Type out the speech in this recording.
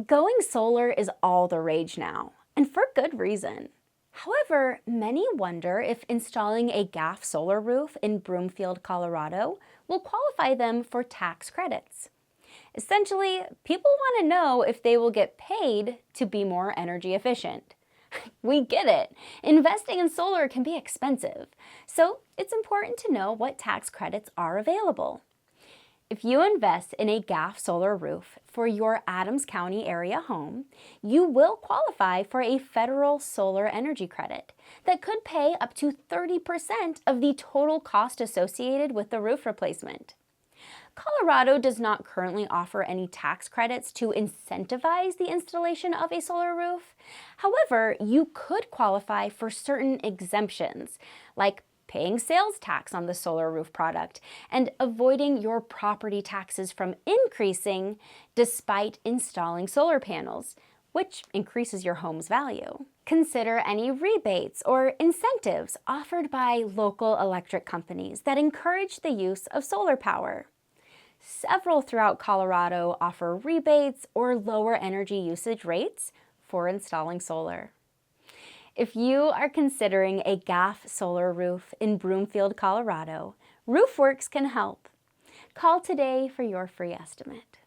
Going solar is all the rage now, and for good reason. However, many wonder if installing a GAF solar roof in Broomfield, Colorado will qualify them for tax credits. Essentially, people want to know if they will get paid to be more energy efficient. We get it. Investing in solar can be expensive, so it's important to know what tax credits are available. If you invest in a GAF solar roof for your Adams County area home, you will qualify for a federal solar energy credit that could pay up to 30% of the total cost associated with the roof replacement. Colorado does not currently offer any tax credits to incentivize the installation of a solar roof. However, you could qualify for certain exemptions, like paying sales tax on the solar roof product, and avoiding your property taxes from increasing despite installing solar panels, which increases your home's value. Consider any rebates or incentives offered by local electric companies that encourage the use of solar power. Several throughout Colorado offer rebates or lower energy usage rates for installing solar. If you are considering a GAF solar roof in Broomfield, Colorado, Worx can help. Call today for your free estimate.